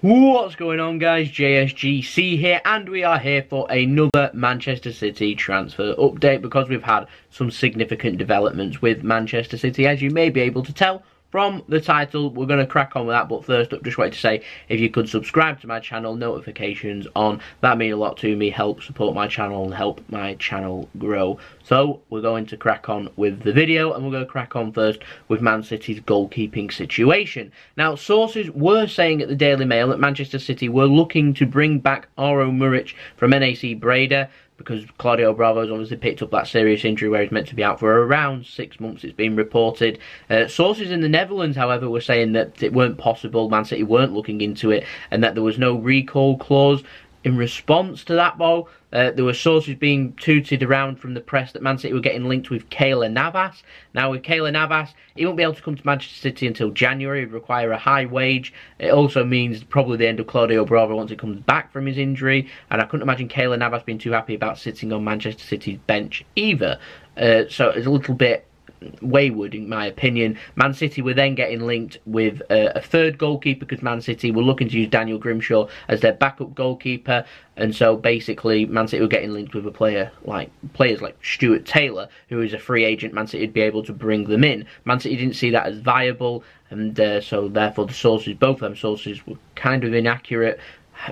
What's going on, guys? JSGC here, and we are here for another Manchester City transfer update because we've had some significant developments with Manchester City, as you may be able to tell from the title. We're going to crack on with that, but first up, just wanted to say, if you could subscribe to my channel, notifications on, that mean a lot to me, help support my channel and help my channel grow. So we're going to crack on with the video, and we're going to crack on first with Man City's goalkeeping situation. Now, sources were saying at the Daily Mail that Manchester City were looking to bring back Aro Muric from NAC Breda, because Claudio Bravo's obviously picked up that serious injury where he's meant to be out for around 6 months, it's been reported. Sources in the Netherlands, however, were saying that it weren't possible, Man City weren't looking into it, and that there was no recall clause. In response to that, though, there were sources being tooted around from the press that Man City were getting linked with Keylor Navas. Now, with Keylor Navas, he won't be able to come to Manchester City until January. It would require a high wage. It also means probably the end of Claudio Bravo once he comes back from his injury. And I couldn't imagine Keylor Navas being too happy about sitting on Manchester City's bench either. So it's a little bit wayward in my opinion. Man City were then getting linked with a third goalkeeper, because Man City were looking to use Daniel Grimshaw as their backup goalkeeper, and so basically Man City were getting linked with players like Stuart Taylor, who is a free agent. Man City would be able to bring them in. Man City didn't see that as viable, and so therefore the sources, both of them sources, were kind of inaccurate.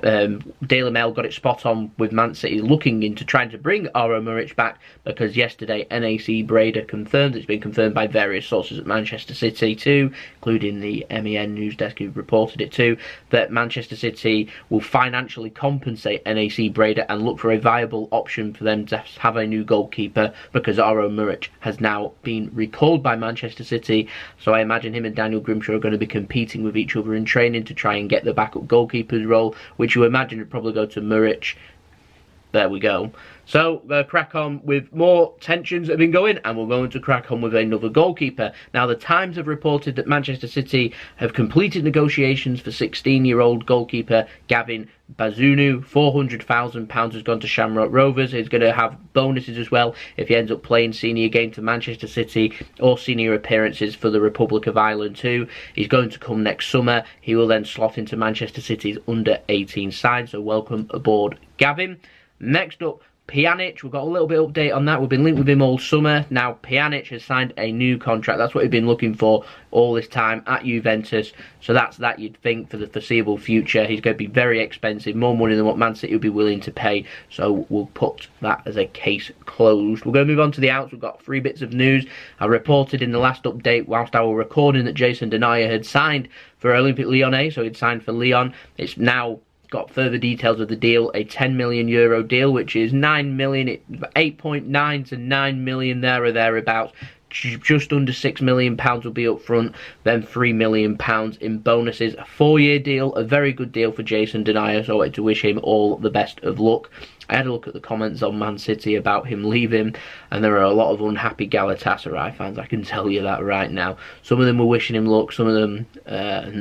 Daily Mail got it spot on with Man City looking into trying to bring Aro Muric back, because yesterday NAC Breda confirmed, it's been confirmed by various sources at Manchester City too, including the MEN news desk who reported it too, that Manchester City will financially compensate NAC Breda and look for a viable option for them to have a new goalkeeper, because Aro Muric has now been recalled by Manchester City. So I imagine him and Daniel Grimshaw are going to be competing with each other in training to try and get the backup goalkeeper's role, which you imagine would probably go to Muric. There we go. So we'll crack on with more tensions that have been going, and we're going to crack on with another goalkeeper. Now, the Times have reported that Manchester City have completed negotiations for 16-year-old goalkeeper Gavin Bazunu. £400,000 has gone to Shamrock Rovers. He's going to have bonuses as well if he ends up playing senior games for Manchester City or senior appearances for the Republic of Ireland too. He's going to come next summer. He will then slot into Manchester City's under-18 side, so welcome aboard, Gavin. Next up, Pjanic. We've got a little bit of update on that. We've been linked with him all summer. Now Pjanic has signed a new contract. That's what we've been looking for all this time at Juventus. So that's that, you'd think, for the foreseeable future. He's going to be very expensive, more money than what Man City would be willing to pay. So we'll put that as a case closed. We're going to move on to the outs. We've got 3 bits of news. I reported in the last update whilst I was recording that Jason Denayer had signed for Olympique Lyonnais. So he'd signed for Lyon. It's now got further details of the deal, a €10 million deal, which is 9 million, 8.9 to 9 million there or thereabouts. Just under £6 million will be up front, then £3 million in bonuses. A 4-year deal, a very good deal for Jason Denayer, so I wanted to wish him all the best of luck. I had a look at the comments on Man City about him leaving, and there are a lot of unhappy Galatasaray fans, I can tell you that right now. Some of them were wishing him luck, some of them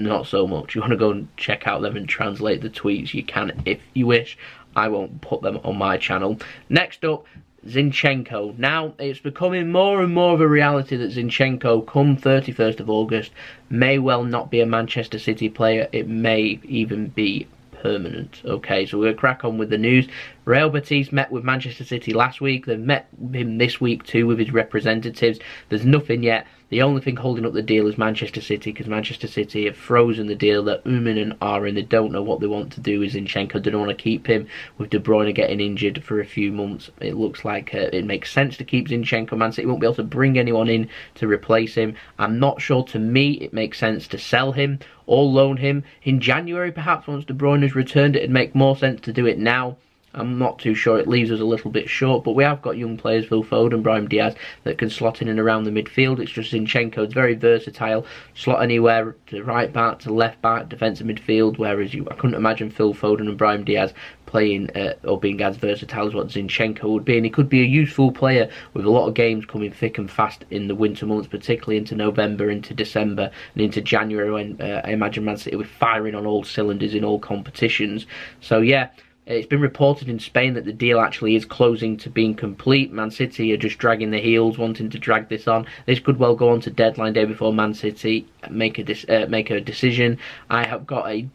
not so much. You want to go and check out them and translate the tweets, you can if you wish. I won't put them on my channel. Next up, Zinchenko. Now, it's becoming more and more of a reality that Zinchenko, come 31st of August, may well not be a Manchester City player. It may even be permanent. Okay, so we're going to crack on with the news. Real Betis met with Manchester City last week. They've met him this week too with his representatives. There's nothing yet. The only thing holding up the deal is Manchester City, because Manchester City have frozen the deal. That Uman and Aaron, they don't know what they want to do with Zinchenko. They don't want to keep him, with De Bruyne getting injured for a few months. It looks like it makes sense to keep Zinchenko. Man City won't be able to bring anyone in to replace him. I'm not sure. To me, it makes sense to sell him or loan him in January, perhaps, once De Bruyne has returned. It'd make more sense to do it now. I'm not too sure. It leaves us a little bit short, but we have got young players, Phil Foden, Brahim Diaz, that can slot in and around the midfield. It's just Zinchenko. It's very versatile. Slot anywhere, to right back, to left back, defensive midfield, whereas I couldn't imagine Phil Foden and Brahim Diaz playing or being as versatile as what Zinchenko would be. And he could be a useful player with a lot of games coming thick and fast in the winter months, particularly into November, into December and into January, when I imagine Man City were firing on all cylinders in all competitions. So yeah, it's been reported in Spain that the deal actually is closing to being complete. Man City are just dragging their heels, wanting to drag this on. This could well go on to deadline day before Man City make a decision. I have got a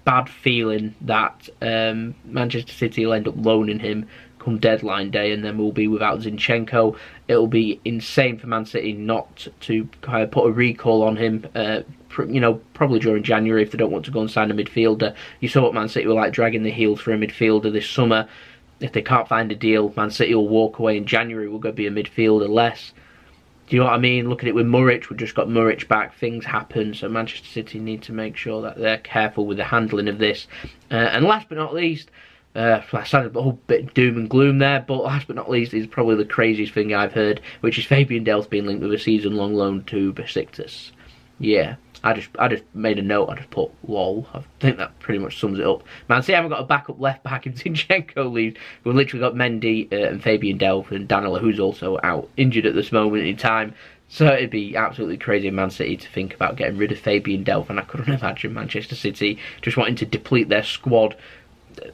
bad feeling that Manchester City will end up loaning him come deadline day, and then we'll be without Zinchenko. It'll be insane for Man City not to kind of put a recall on him, you know, probably during January if they don't want to go and sign a midfielder. You saw what Man City were like dragging the heels for a midfielder this summer. If they can't find a deal, Man City will walk away in January. We'll go be a midfielder less. Do you know what I mean? Look at it with Muric. We've just got Muric back. Things happen, so Manchester City need to make sure that they're careful with the handling of this. And last but not least, I sounded a whole bit of doom and gloom there, but last but not least is probably the craziest thing I've heard, which is Fabian Delph being linked with a season-long loan to Besiktas. Yeah, I just made a note. I just put lol. I think that pretty much sums it up. Man, see, I haven't got a backup left back in Zinchenko leaves. We've literally got Mendy and Fabian Delph and Danilo, who's also out injured at this moment in time. So it'd be absolutely crazy in Man City to think about getting rid of Fabian Delph, and I couldn't imagine Manchester City just wanting to deplete their squad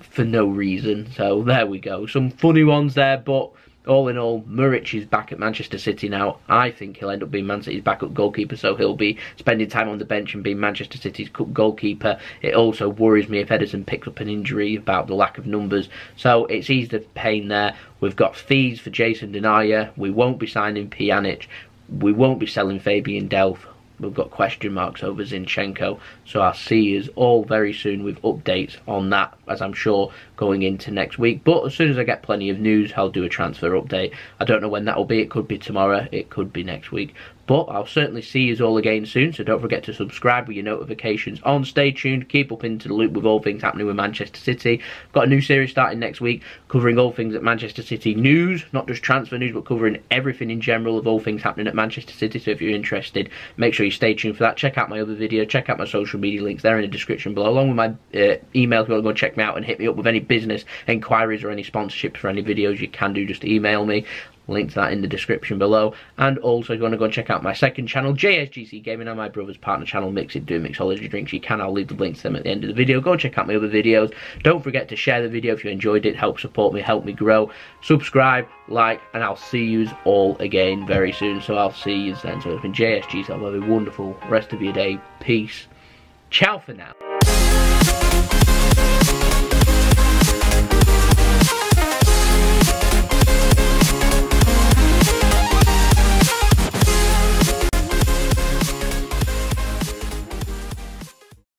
for no reason. So there we go. Some funny ones there, but all in all, Muric is back at Manchester City now. I think he'll end up being Man City's backup goalkeeper, so he'll be spending time on the bench and being Manchester City's goalkeeper. It also worries me if Ederson picks up an injury about the lack of numbers, so it's eased the pain there. We've got fees for Jason Denayer. We won't be signing Pjanic. We won't be selling Fabian Delph. We've got question marks over Zinchenko, so I'll see you all very soon with updates on that, as I'm sure going into next week. But as soon as I get plenty of news, I'll do a transfer update. I don't know when that will be. It could be tomorrow, it could be next week. But I'll certainly see you all again soon, so don't forget to subscribe with your notifications on. Stay tuned, keep up into the loop with all things happening with Manchester City. Got a new series starting next week, covering all things at Manchester City news, not just transfer news, but covering everything in general of all things happening at Manchester City. So if you're interested, make sure you stay tuned for that. Check out my other video, check out my social media links, they're in the description below, along with my email if you want to go and check me out and hit me up with any business enquiries or any sponsorships for any videos. You can do, just email me. Link to that in the description below. And also, if you want to go and check out my second channel, JSGC Gaming, and my brother's partner channel, Mix It, doing mixology drinks, you can. I'll leave the links to them at the end of the video. Go and check out my other videos. Don't forget to share the video if you enjoyed it. Help support me, help me grow. Subscribe, like, and I'll see you all again very soon. So I'll see you then. So it's been JSGC. Have a wonderful rest of your day. Peace. Ciao for now.